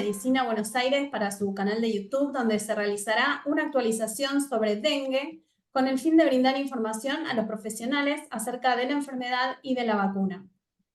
Medicina Buenos Aires para su canal de YouTube, donde se realizará una actualización sobre dengue con el fin de brindar información a los profesionales acerca de la enfermedad y de la vacuna.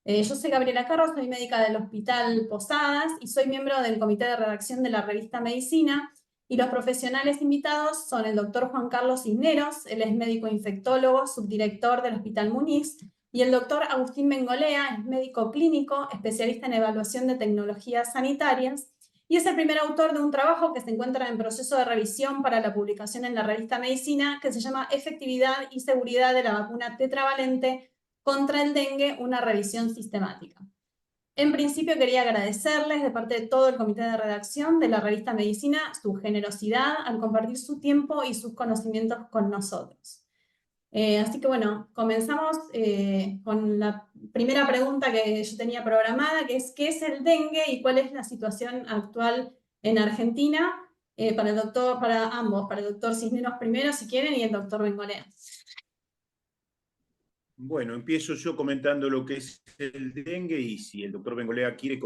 Yo soy Gabriela Carros, soy médica del Hospital Posadas y soy miembro del comité de redacción de la revista Medicina, y los profesionales invitados son el doctor Juan Carlos Cisneros, él es médico infectólogo, subdirector del Hospital Muniz, y el doctor Agustín Bengolea, es médico clínico, especialista en evaluación de tecnologías sanitarias, y es el primer autor de un trabajo que se encuentra en proceso de revisión para la publicación en la revista Medicina, que se llama Efectividad y Seguridad de la Vacuna Tetravalente contra el Dengue, una revisión sistemática. En principio quería agradecerles de parte de todo el comité de redacción de la revista Medicina su generosidad al compartir su tiempo y sus conocimientos con nosotros. Así que bueno, comenzamos con la primera pregunta que yo tenía programada, que es ¿qué es el dengue y cuál es la situación actual en Argentina? Para ambos, para el doctor Cisneros primero, si quieren, y el doctor Bengolea. Bueno, empiezo yo comentando lo que es el dengue y si el doctor Bengolea quiere,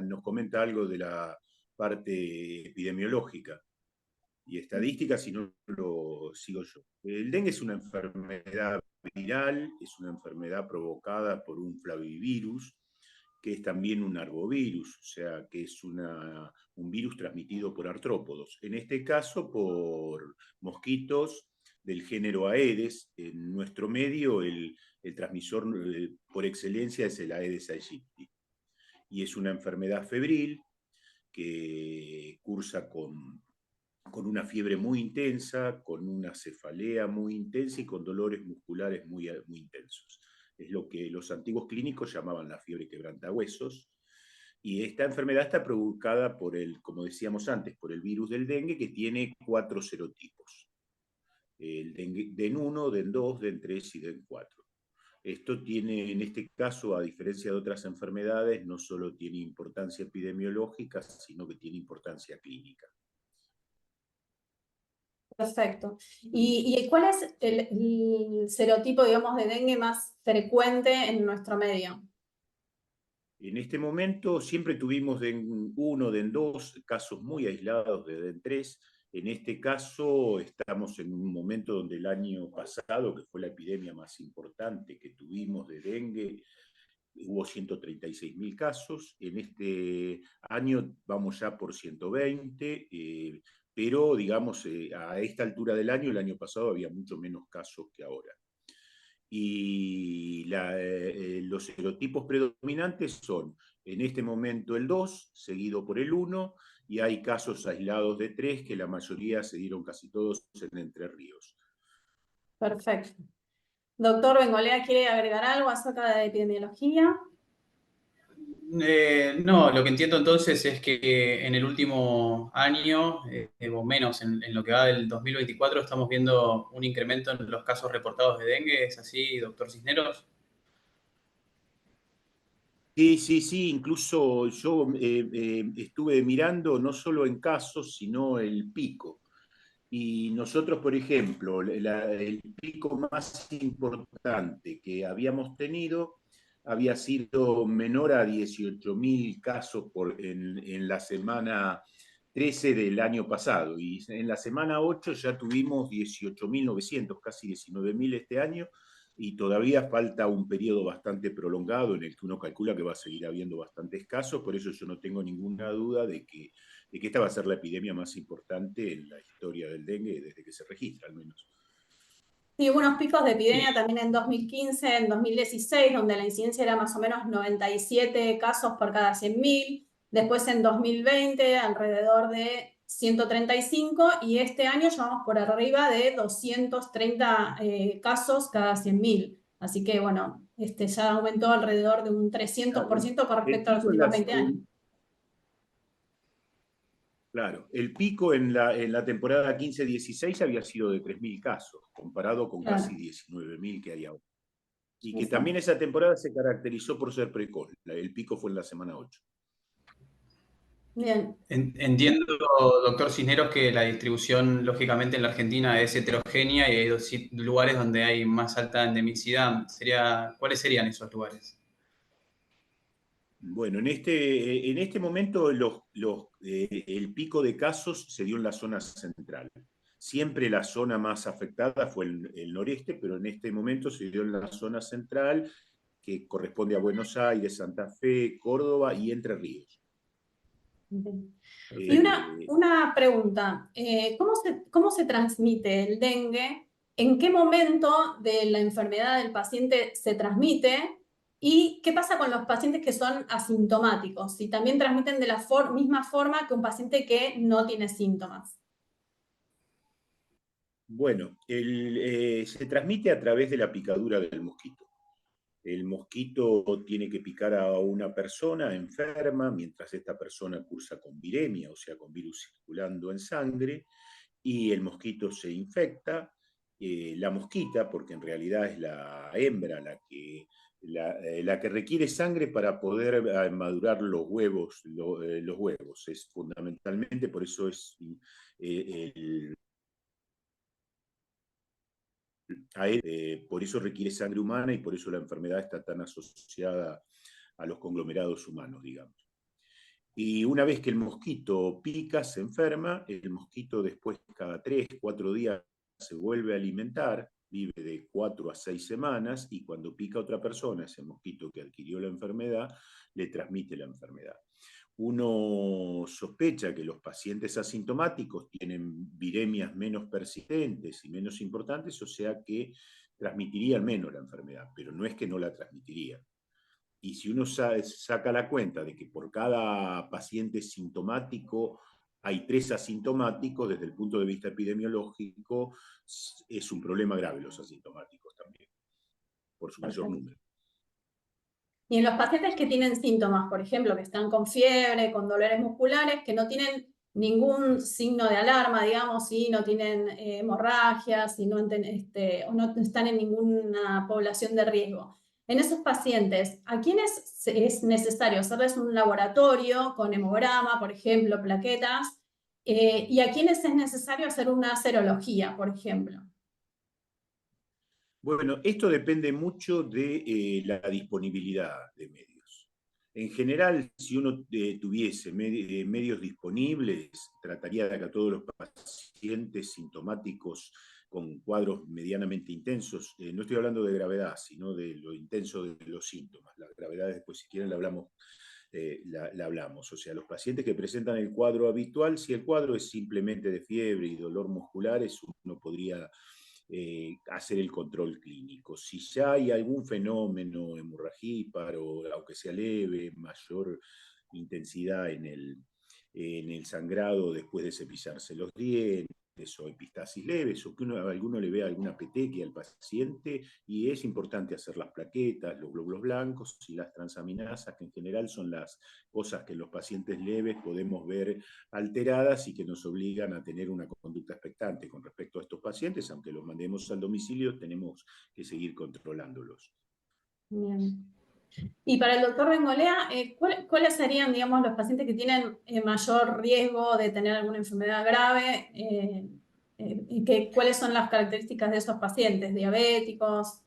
nos comenta algo de la parte epidemiológica y estadística, si no lo sigo yo. El dengue es una enfermedad viral, es una enfermedad provocada por un flavivirus, que es también un arbovirus, o sea, que es un virus transmitido por artrópodos. En este caso, por mosquitos del género Aedes. En nuestro medio, el transmisor por excelencia es el Aedes aegypti. Y es una enfermedad febril que cursa con una fiebre muy intensa, con una cefalea muy intensa y con dolores musculares muy, muy intensos. Es lo que los antiguos clínicos llamaban la fiebre quebrantahuesos. Y esta enfermedad está provocada por como decíamos antes, por el virus del dengue, que tiene 4 serotipos. El dengue DEN 1, DEN 2, DEN 3 y DEN 4. Esto tiene, en este caso, a diferencia de otras enfermedades, no solo tiene importancia epidemiológica, sino que tiene importancia clínica. Perfecto. ¿Y cuál es el serotipo, digamos, de dengue más frecuente en nuestro medio? En este momento siempre tuvimos DEN 1, DEN 2, casos muy aislados de DEN 3. En este caso estamos en un momento donde el año pasado, que fue la epidemia más importante que tuvimos de dengue, hubo 136.000 casos. En este año vamos ya por 120, pero digamos a esta altura del año, el año pasado había mucho menos casos que ahora. Y los serotipos predominantes son en este momento el 2, seguido por el 1, y hay casos aislados de 3, que la mayoría se dieron casi todos en Entre Ríos. Perfecto. Doctor Bengolea, ¿quiere agregar algo acerca de epidemiología? No, lo que entiendo entonces es que en el último año, o menos en lo que va del 2024, estamos viendo un incremento en los casos reportados de dengue. ¿Es así, doctor Cisneros? Sí, incluso yo estuve mirando no solo en casos, sino el pico. Y nosotros, por ejemplo, el pico más importante que habíamos tenido había sido menor a 18.000 casos en la semana 13 del año pasado. Y en la semana 8 ya tuvimos 18.900, casi 19.000 este año, y todavía falta un periodo bastante prolongado en el que uno calcula que va a seguir habiendo bastantes casos. Por eso yo no tengo ninguna duda de que esta va a ser la epidemia más importante en la historia del dengue desde que se registra, al menos. Sí, hubo unos picos de epidemia también en 2015, en 2016, donde la incidencia era más o menos 97 casos por cada 100.000. Después en 2020, alrededor de 135, y este año ya vamos por arriba de 230 casos cada 100.000. Así que, bueno, ya aumentó alrededor de un 300% con respecto a los últimos 20 años. Claro, el pico en la temporada 15-16 había sido de 3.000 casos, comparado con casi 19.000 que hay ahora. Y que también esa temporada se caracterizó por ser precoz. El pico fue en la semana 8. Bien. Entiendo, doctor Cisneros, que la distribución, lógicamente, en la Argentina es heterogénea y hay lugares donde hay más alta endemicidad. ¿Cuáles serían esos lugares? Bueno, en este momento el pico de casos se dio en la zona central. Siempre la zona más afectada fue el noreste, pero en este momento se dio en la zona central, que corresponde a Buenos Aires, Santa Fe, Córdoba y Entre Ríos. Y Eh, una pregunta, ¿cómo se transmite el dengue? ¿En qué momento de la enfermedad del paciente se transmite? ¿Y qué pasa con los pacientes que son asintomáticos? Si también transmiten de la misma forma que un paciente que no tiene síntomas. bueno, se transmite a través de la picadura del mosquito. El mosquito tiene que picar a una persona enferma mientras esta persona cursa con viremia, o sea, con virus circulando en sangre, y el mosquito se infecta. La mosquita, porque en realidad es la hembra la que requiere sangre para poder madurar los huevos, los huevos. Es fundamentalmente, por eso es por eso requiere sangre humana y por eso la enfermedad está tan asociada a los conglomerados humanos, digamos. Y una vez que el mosquito pica, se enferma, el mosquito después cada 3, 4 días se vuelve a alimentar, vive de 4 a 6 semanas y cuando pica a otra persona, ese mosquito que adquirió la enfermedad, le transmite la enfermedad. Uno sospecha que los pacientes asintomáticos tienen viremias menos persistentes y menos importantes, o sea que transmitirían menos la enfermedad, pero no es que no la transmitirían. Y si uno saca la cuenta de que por cada paciente sintomático hay 3 asintomáticos, desde el punto de vista epidemiológico, es un problema grave los asintomáticos también, por su mayor Perfecto. número. Y en los pacientes que tienen síntomas, por ejemplo, que están con fiebre, con dolores musculares, que no tienen ningún signo de alarma, digamos, si no tienen hemorragias, si no, o no están en ninguna población de riesgo. En esos pacientes, ¿a quiénes es necesario hacerles un laboratorio con hemograma, por ejemplo, plaquetas? ¿Y a quiénes es necesario hacer una serología, por ejemplo? Bueno, esto depende mucho de la disponibilidad de medios. En general, si uno tuviese medios disponibles, trataría de que a todos los pacientes sintomáticos con cuadros medianamente intensos, no estoy hablando de gravedad, sino de lo intenso de los síntomas. La gravedad después, si quieren, la hablamos. O sea, los pacientes que presentan el cuadro habitual, si el cuadro es simplemente de fiebre y dolor musculares, uno podría hacer el control clínico. Si ya hay algún fenómeno hemorragíparo, aunque sea leve, mayor intensidad en el sangrado después de cepillarse los dientes, o epistasis leves, o que alguno le vea alguna petequia al paciente, y es importante hacer las plaquetas, los glóbulos blancos y las transaminasas, que en general son las cosas que en los pacientes leves podemos ver alteradas y que nos obligan a tener una conducta expectante con respecto a estos pacientes, aunque los mandemos al domicilio, tenemos que seguir controlándolos. Bien. Y para el doctor Bengolea, ¿cuáles serían, digamos, los pacientes que tienen mayor riesgo de tener alguna enfermedad grave? ¿Cuáles son las características de esos pacientes? ¿Diabéticos?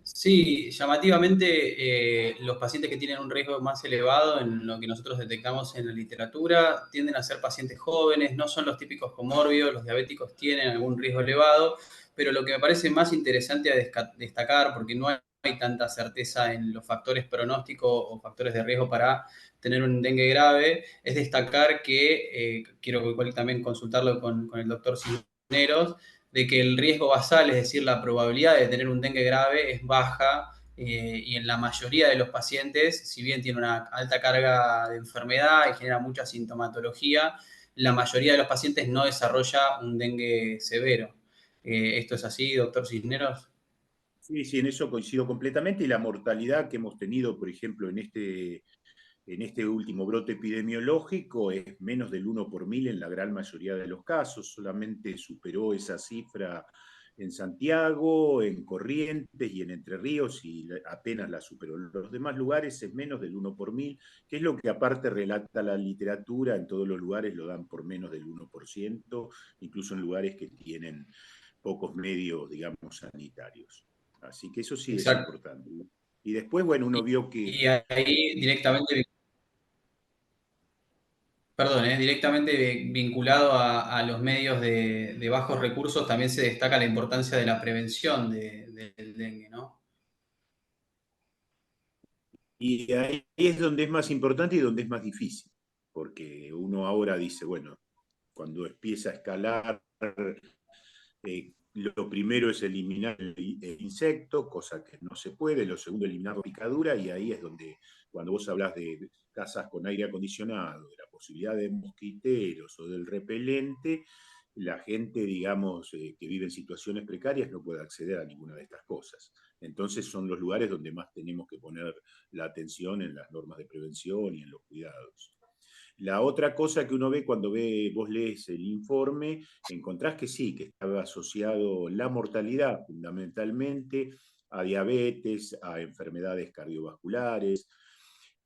Sí, llamativamente los pacientes que tienen un riesgo más elevado en lo que nosotros detectamos en la literatura tienden a ser pacientes jóvenes, no son los típicos comórbidos, los diabéticos tienen algún riesgo elevado, pero lo que me parece más interesante a destacar, porque no hay tanta certeza en los factores pronósticos o factores de riesgo para tener un dengue grave, es destacar que, quiero igual también consultarlo con el doctor Cisneros, de que el riesgo basal, es decir, la probabilidad de tener un dengue grave es baja y en la mayoría de los pacientes, si bien tiene una alta carga de enfermedad y genera mucha sintomatología, la mayoría de los pacientes no desarrolla un dengue severo. ¿Esto es así, doctor Cisneros? Sí, sí, en eso coincido completamente. Y la mortalidad que hemos tenido, por ejemplo, en este último brote epidemiológico es menos del 1 por 1000 en la gran mayoría de los casos. Solamente superó esa cifra en Santiago, en Corrientes y en Entre Ríos, y apenas la superó. En los demás lugares es menos del 1 por 1000, que es lo que aparte relata la literatura. En todos los lugares lo dan por menos del 1%, incluso en lugares que tienen pocos medios, digamos, sanitarios. Así que eso sí es Exacto. importante. Y después, bueno, uno vio que... Y ahí directamente, perdón, directamente vinculado a los medios de bajos recursos, también se destaca la importancia de la prevención del dengue, ¿no? Y ahí es donde es más importante y donde es más difícil, porque uno ahora dice, bueno, cuando empieza a escalar, lo primero es eliminar el insecto, cosa que no se puede, lo segundo eliminar la picadura, y ahí es donde, cuando vos hablas de casas con aire acondicionado, de la posibilidad de mosquiteros o del repelente, la gente, digamos, que vive en situaciones precarias no puede acceder a ninguna de estas cosas. Entonces son los lugares donde más tenemos que poner la atención en las normas de prevención y en los cuidados. La otra cosa que uno ve cuando vos lees el informe, encontrás que sí, que estaba asociado la mortalidad fundamentalmente a diabetes, a enfermedades cardiovasculares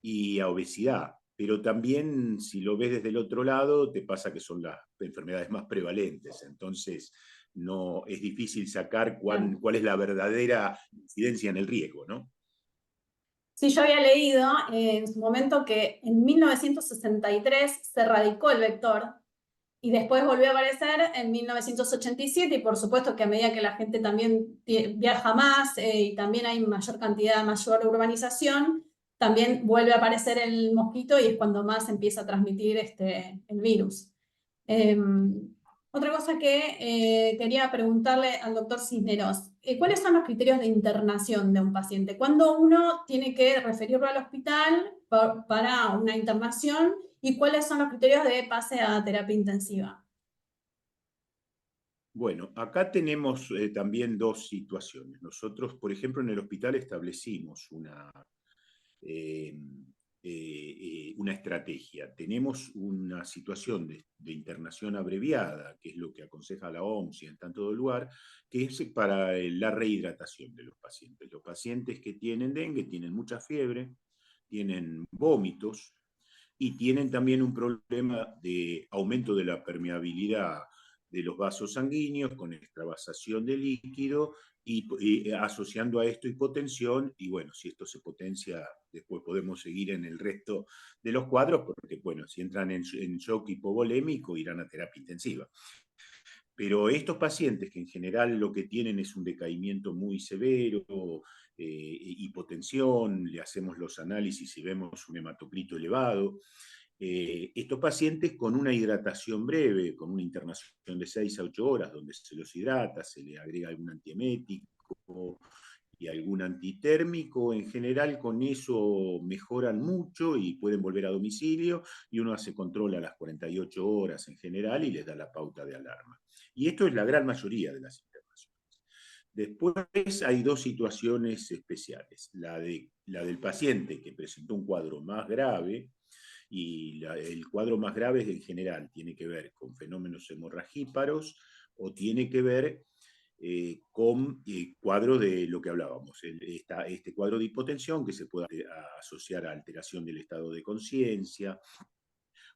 y a obesidad. Pero también, si lo ves desde el otro lado, te pasa que son las enfermedades más prevalentes. Entonces, no es difícil sacar Claro. cuál es la verdadera incidencia en el riesgo, ¿no? Sí, yo había leído en su momento que en 1963 se radicó el vector y después volvió a aparecer en 1987 y por supuesto que a medida que la gente también viaja más y también hay mayor cantidad, mayor urbanización, también vuelve a aparecer el mosquito y es cuando más empieza a transmitir el virus. Eh, Otra cosa que quería preguntarle al doctor Cisneros, ¿cuáles son los criterios de internación de un paciente? ¿Cuándo uno tiene que referirlo al hospital para una internación y cuáles son los criterios de pase a terapia intensiva? Bueno, acá tenemos también dos situaciones. Nosotros, por ejemplo, en el hospital establecimos eh, una estrategia. Tenemos una situación de internación abreviada, que es lo que aconseja la OMS y está en todo lugar, que es para la rehidratación de los pacientes. Los pacientes que tienen dengue tienen mucha fiebre, tienen vómitos y tienen también un problema de aumento de la permeabilidad de los vasos sanguíneos con extravasación de líquido y asociando a esto hipotensión, y bueno, si esto se potencia, después podemos seguir en el resto de los cuadros, porque bueno, si entran en shock hipovolémico, irán a terapia intensiva. Pero estos pacientes que en general lo que tienen es un decaimiento muy severo, hipotensión, le hacemos los análisis y vemos un hematocrito elevado, estos pacientes con una hidratación breve, con una internación de 6 a 8 horas, donde se los hidrata, se le agrega algún antiemético y algún antitérmico, en general con eso mejoran mucho y pueden volver a domicilio y uno hace control a las 48 horas en general y les da la pauta de alarma. Y esto es la gran mayoría de las internaciones. Después hay dos situaciones especiales, la del paciente que presentó un cuadro más grave, y el cuadro más grave en general tiene que ver con fenómenos hemorragíparos o tiene que ver con cuadro de lo que hablábamos, este cuadro de hipotensión que se puede asociar a alteración del estado de conciencia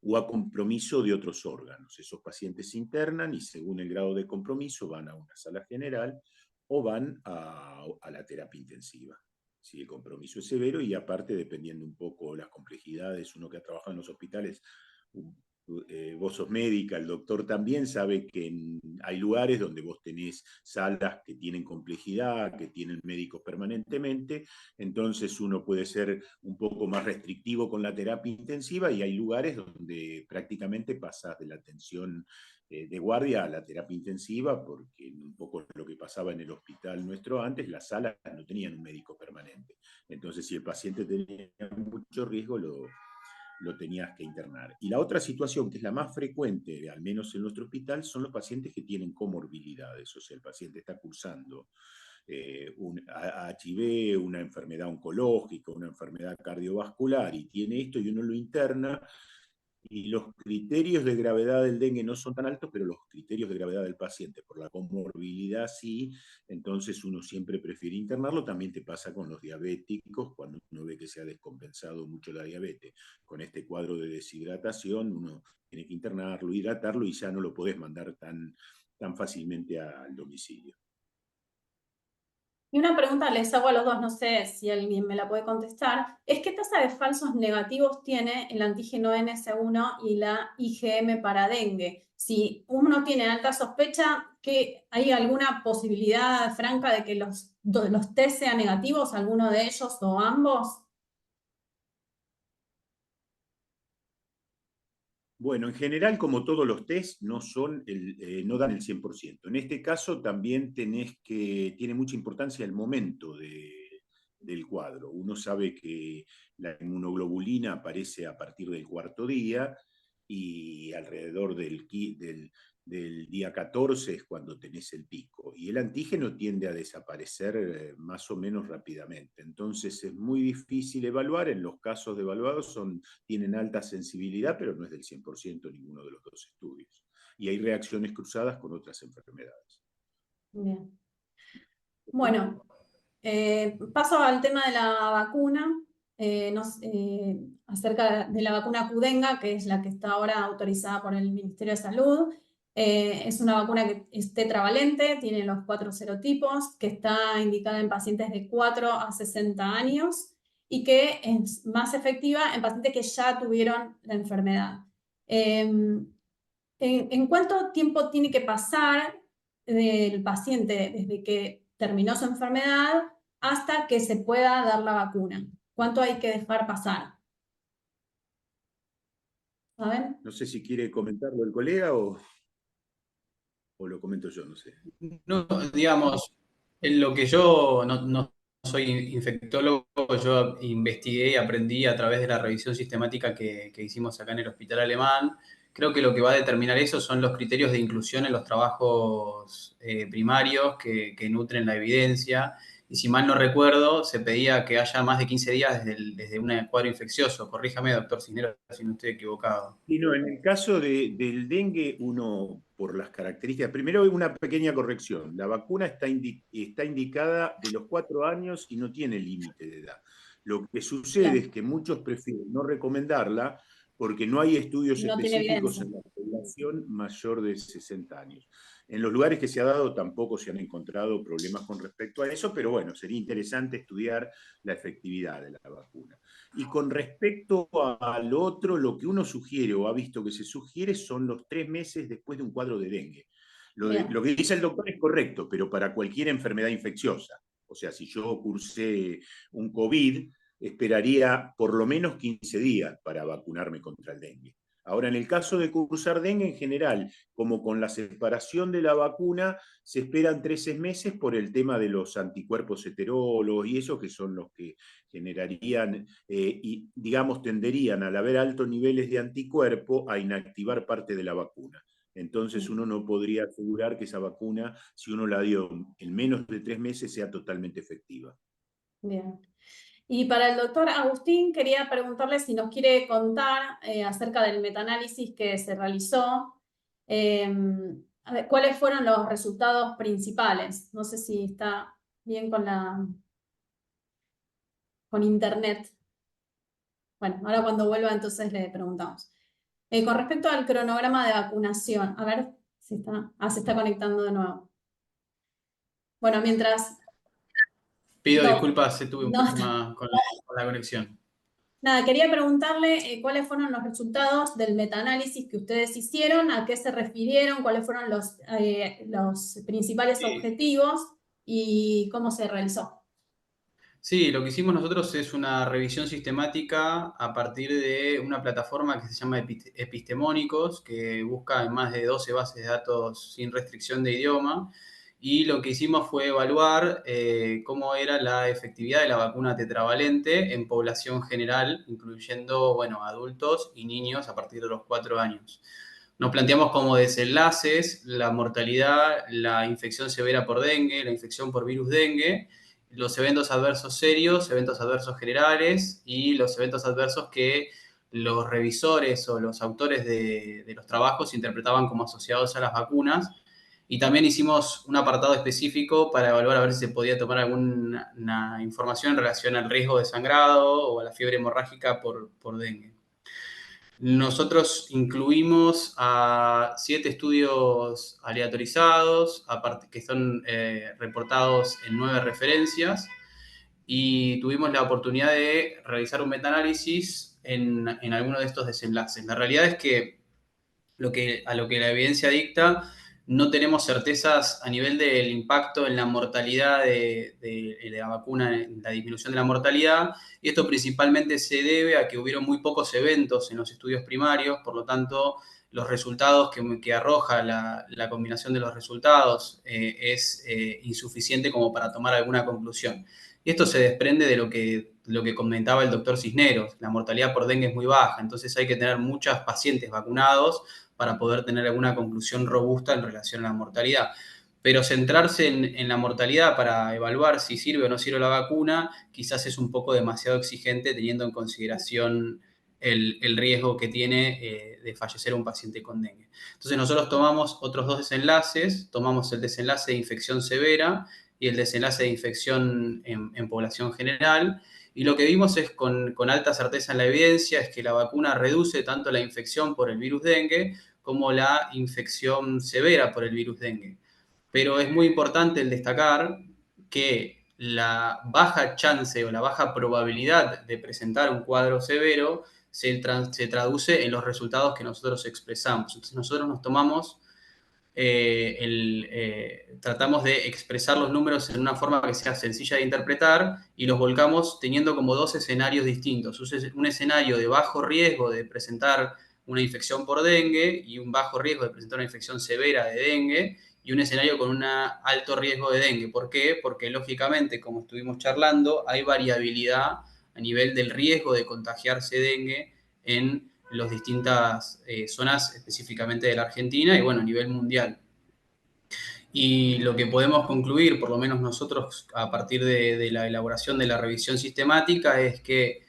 o a compromiso de otros órganos. Esos pacientes se internan y según el grado de compromiso van a una sala general o van a la terapia intensiva. Si el compromiso es severo y aparte, dependiendo un poco las complejidades, uno que ha trabajado en los hospitales, vos sos médica, el doctor también sabe que hay lugares donde vos tenés salas que tienen complejidad, que tienen médicos permanentemente, entonces uno puede ser un poco más restrictivo con la terapia intensiva y hay lugares donde prácticamente pasas de la atención de guardia a la terapia intensiva, porque un poco lo que pasaba en el hospital nuestro antes, las salas no tenían un médico permanente. Entonces, si el paciente tenía mucho riesgo, lo tenías que internar. Y la otra situación, que es la más frecuente, al menos en nuestro hospital, son los pacientes que tienen comorbilidades, o sea, el paciente está cursando un HIV, una enfermedad oncológica, una enfermedad cardiovascular, y tiene esto y uno lo interna, y los criterios de gravedad del dengue no son tan altos, pero los criterios de gravedad del paciente por la comorbilidad sí, entonces uno siempre prefiere internarlo. También te pasa con los diabéticos, cuando uno ve que se ha descompensado mucho la diabetes. Con este cuadro de deshidratación, uno tiene que internarlo, hidratarlo y ya no lo podés mandar tan fácilmente al domicilio. Y una pregunta les hago a los dos, no sé si alguien me la puede contestar, es ¿qué tasa de falsos negativos tiene el antígeno NS1 y la IgM para dengue? Si uno tiene alta sospecha, ¿hay alguna posibilidad franca de que los test sean negativos, alguno de ellos o ambos? Bueno, en general, como todos los test, no dan el 100%. En este caso también tiene mucha importancia el momento del cuadro. Uno sabe que la inmunoglobulina aparece a partir del cuarto día y alrededor del día 14 es cuando tenés el pico. Y el antígeno tiende a desaparecer más o menos rápidamente. Entonces es muy difícil evaluar. En los casos de evaluados tienen alta sensibilidad, pero no es del 100% ninguno de los dos estudios. Y hay reacciones cruzadas con otras enfermedades. Bien. Bueno, paso al tema de la vacuna, acerca de la vacuna Qdenga, que es la que está ahora autorizada por el Ministerio de Salud. Es una vacuna que es tetravalente, tiene los 4 serotipos, que está indicada en pacientes de 4 a 60 años y que es más efectiva en pacientes que ya tuvieron la enfermedad. ¿En cuánto tiempo tiene que pasar del paciente desde que terminó su enfermedad hasta que se pueda dar la vacuna? ¿Cuánto hay que dejar pasar? ¿Saben? No sé si quiere comentarlo el colega o lo comento yo, no sé. No, digamos, en lo que yo no soy infectólogo, yo investigué y aprendí a través de la revisión sistemática que hicimos acá en el Hospital Alemán. Creo que lo que va a determinar eso son los criterios de inclusión en los trabajos primarios que nutren la evidencia. Y si mal no recuerdo, se pedía que haya más de 15 días desde un cuadro infeccioso. Corríjame, doctor Cisneros, si no estoy equivocado. Y no, en el caso del dengue, uno, por las características, primero hay una pequeña corrección. La vacuna está indicada de los 4 años y no tiene límite de edad. Lo que sucede es Bien, que muchos prefieren no recomendarla porque no hay estudios no tiene específicos evidencia. en la población mayor de 60 años. En los lugares que se ha dado tampoco se han encontrado problemas con respecto a eso, pero bueno, sería interesante estudiar la efectividad de la vacuna. Y con respecto al otro, lo que uno sugiere o ha visto que se sugiere son los 3 meses después de un cuadro de dengue. Lo Bien, que dice el doctor es correcto, pero para cualquier enfermedad infecciosa. O sea, si yo cursé un COVID, esperaría por lo menos 15 días para vacunarme contra el dengue. Ahora, en el caso de cursar dengue en general, como con la separación de la vacuna, se esperan 13 meses por el tema de los anticuerpos heterólogos y eso que son los que generarían y, digamos, tenderían al haber altos niveles de anticuerpo a inactivar parte de la vacuna. Entonces uno no podría asegurar que esa vacuna, si uno la dio en menos de 3 meses, sea totalmente efectiva. bien. Y para el doctor Agustín, quería preguntarle si nos quiere contar acerca del metaanálisis que se realizó. eh, a ver, ¿cuáles fueron los resultados principales? No sé si está bien con internet. Bueno, ahora cuando vuelva entonces le preguntamos. Con respecto al cronograma de vacunación, a ver si está, se está conectando de nuevo. Bueno, mientras, Pido no, disculpas, tuve un no, problema con la conexión. nada, quería preguntarle cuáles fueron los resultados del metaanálisis que ustedes hicieron, a qué se refirieron, cuáles fueron los principales Sí. objetivos y cómo se realizó. Sí, lo que hicimos nosotros es una revisión sistemática a partir de una plataforma que se llama Epistemónicos, que busca en más de 12 bases de datos sin restricción de idioma. Y lo que hicimos fue evaluar cómo era la efectividad de la vacuna tetravalente en población general, incluyendo, bueno, adultos y niños a partir de los 4 años. Nos planteamos como desenlaces la mortalidad, la infección severa por dengue, la infección por virus dengue, los eventos adversos serios, eventos adversos generales y los eventos adversos que los revisores o los autores de los trabajos interpretaban como asociados a las vacunas. Y también hicimos un apartado específico para evaluar a ver si se podía tomar alguna información en relación al riesgo de sangrado o a la fiebre hemorrágica por dengue. Nosotros incluimos a 7 estudios aleatorizados, aparte que son reportados en 9 referencias, y tuvimos la oportunidad de realizar un metaanálisis en alguno de estos desenlaces. La realidad es que a lo que la evidencia dicta, no tenemos certezas a nivel del impacto en la mortalidad de la vacuna, en la disminución de la mortalidad, y esto principalmente se debe a que hubieron muy pocos eventos en los estudios primarios, por lo tanto, los resultados que arroja la combinación de los resultados es insuficiente como para tomar alguna conclusión. Y esto se desprende de lo que comentaba el doctor Cisneros, la mortalidad por dengue es muy baja, entonces hay que tener muchos pacientes vacunados para poder tener alguna conclusión robusta en relación a la mortalidad. Pero centrarse en la mortalidad para evaluar si sirve o no sirve la vacuna, quizás es un poco demasiado exigente teniendo en consideración el riesgo que tiene de fallecer un paciente con dengue. Entonces nosotros tomamos otros 2 desenlaces, tomamos el desenlace de infección severa y el desenlace de infección en población general, y lo que vimos es con alta certeza en la evidencia es que la vacuna reduce tanto la infección por el virus dengue como la infección severa por el virus dengue. Pero es muy importante el destacar que la baja chance o la baja probabilidad de presentar un cuadro severo se traduce en los resultados que nosotros expresamos. Entonces nosotros nos tomamos tratamos de expresar los números en una forma que sea sencilla de interpretar y los volcamos teniendo como 2 escenarios distintos. Un escenario de bajo riesgo de presentar una infección por dengue y un bajo riesgo de presentar una infección severa de dengue, y un escenario con un alto riesgo de dengue. ¿Por qué? Porque lógicamente, como estuvimos charlando, hay variabilidad a nivel del riesgo de contagiarse dengue en las distintas zonas específicamente de la Argentina y bueno, a nivel mundial. Y lo que podemos concluir, por lo menos nosotros a partir de la elaboración de la revisión sistemática, es que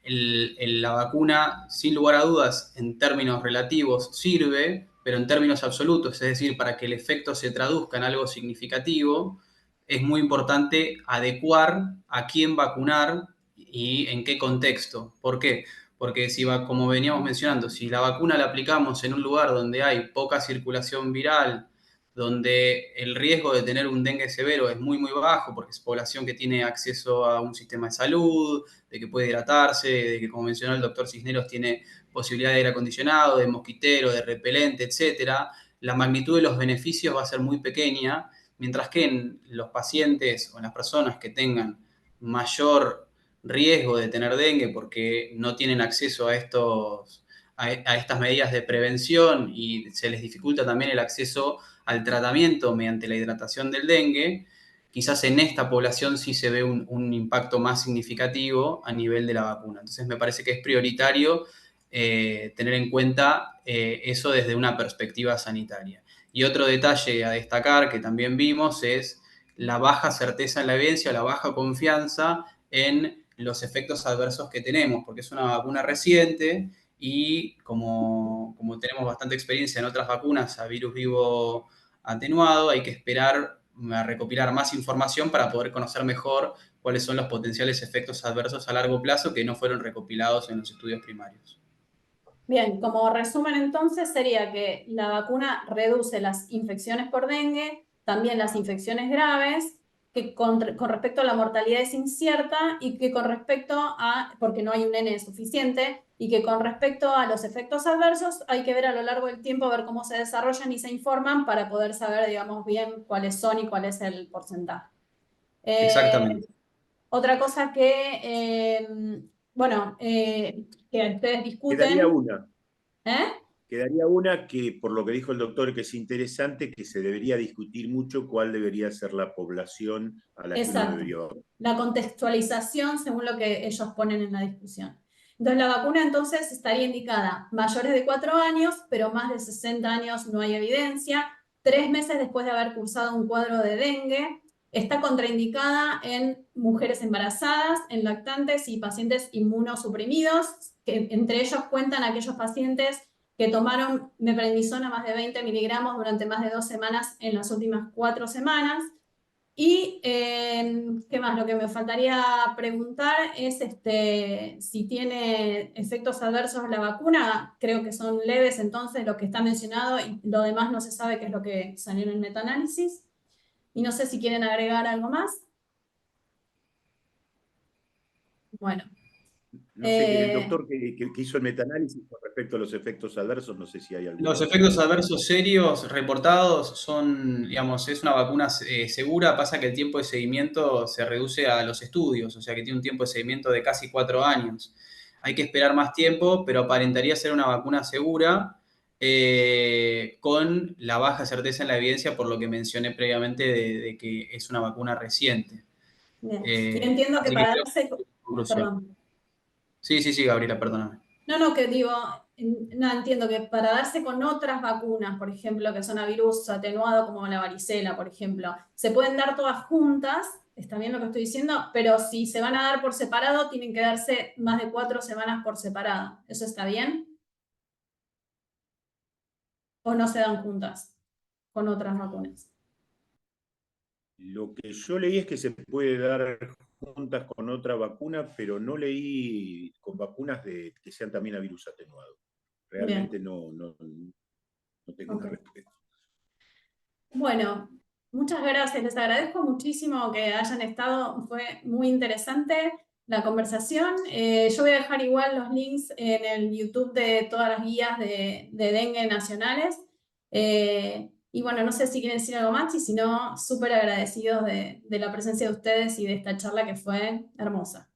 la vacuna, sin lugar a dudas, en términos relativos sirve, pero en términos absolutos, es decir, para que el efecto se traduzca en algo significativo, es muy importante adecuar a quién vacunar y en qué contexto. ¿Por qué? Porque si va, como veníamos mencionando, si la vacuna la aplicamos en un lugar donde hay poca circulación viral, donde el riesgo de tener un dengue severo es muy, muy bajo, porque es población que tiene acceso a un sistema de salud, de que puede hidratarse, de que, como mencionó el doctor Cisneros, tiene posibilidad de aire acondicionado, de mosquitero, de repelente, etcétera, la magnitud de los beneficios va a ser muy pequeña, mientras que en los pacientes o en las personas que tengan mayor riesgo de tener dengue porque no tienen acceso a estas medidas de prevención y se les dificulta también el acceso al tratamiento mediante la hidratación del dengue, quizás en esta población sí se ve un impacto más significativo a nivel de la vacuna. Entonces me parece que es prioritario tener en cuenta eso desde una perspectiva sanitaria. Y otro detalle a destacar que también vimos es la baja certeza en la evidencia, la baja confianza en los efectos adversos que tenemos, porque es una vacuna reciente y como tenemos bastante experiencia en otras vacunas a virus vivo atenuado, hay que esperar a recopilar más información para poder conocer mejor cuáles son los potenciales efectos adversos a largo plazo que no fueron recopilados en los estudios primarios. Bien, como resumen entonces sería que la vacuna reduce las infecciones por dengue, también las infecciones graves, que con respecto a la mortalidad es incierta y que con respecto a, porque no hay un N suficiente, y que con respecto a los efectos adversos hay que ver a lo largo del tiempo, ver cómo se desarrollan y se informan para poder saber, digamos, bien cuáles son y cuál es el porcentaje. Exactamente. Otra cosa que, bueno, que ustedes Quedaría discuten, una. ¿eh? Quedaría una que, por lo que dijo el doctor, que es interesante, que se debería discutir mucho cuál debería ser la población a la que uno Exacto. debería vacunar. La contextualización según lo que ellos ponen en la discusión. Entonces, la vacuna entonces estaría indicada mayores de 4 años, pero más de 60 años no hay evidencia. 3 meses después de haber cursado un cuadro de dengue. Está contraindicada en mujeres embarazadas, en lactantes y pacientes inmunosuprimidos, que entre ellos cuentan aquellos pacientes que tomaron meprednisona más de 20 miligramos durante más de 2 semanas en las últimas 4 semanas. Y, ¿qué más? Lo que me faltaría preguntar es si tiene efectos adversos la vacuna. Creo que son leves, entonces, lo que está mencionado, y lo demás no se sabe qué es lo que salió en el metaanálisis. Y no sé si quieren agregar algo más. Bueno. No sé, el doctor que hizo el metaanálisis con respecto a los efectos adversos, no sé si hay alguno. Los efectos adversos serios reportados son, digamos, es una vacuna segura, pasa que el tiempo de seguimiento se reduce a los estudios, o sea que tiene un tiempo de seguimiento de casi 4 años. Hay que esperar más tiempo, pero aparentaría ser una vacuna segura, con la baja certeza en la evidencia, por lo que mencioné previamente de que es una vacuna reciente. Bien. Y entiendo que Así que para creo darse... que conclusión. Perdón. Sí, Gabriela, perdóname. No, que digo, no, entiendo que para darse con otras vacunas, por ejemplo, que son a virus atenuado como la varicela, por ejemplo, se pueden dar todas juntas, está bien lo que estoy diciendo, pero si se van a dar por separado, tienen que darse más de 4 semanas por separado. ¿Eso está bien? ¿O no se dan juntas con otras vacunas? Lo que yo leí es que se puede dar juntas con otra vacuna, pero no leí con vacunas que sean también a virus atenuado. Realmente Bien. no tengo una Ok. respuesta. Bueno, muchas gracias. Les agradezco muchísimo que hayan estado. Fue muy interesante la conversación. Yo voy a dejar igual los links en el YouTube de todas las guías de dengue nacionales. Y bueno, no sé si quieren decir algo más y si no, súper agradecidos de la presencia de ustedes y de esta charla que fue hermosa.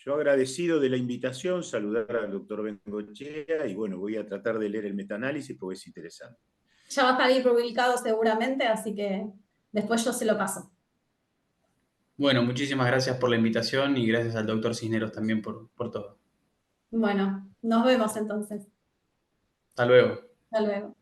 Yo agradecido de la invitación, saludar al doctor Bengochea y bueno, voy a tratar de leer el metaanálisis porque es interesante. Ya va a estar ahí publicado seguramente, así que después yo se lo paso. Bueno, muchísimas gracias por la invitación y gracias al doctor Cisneros también por todo. Bueno, nos vemos entonces. Hasta luego. Hasta luego.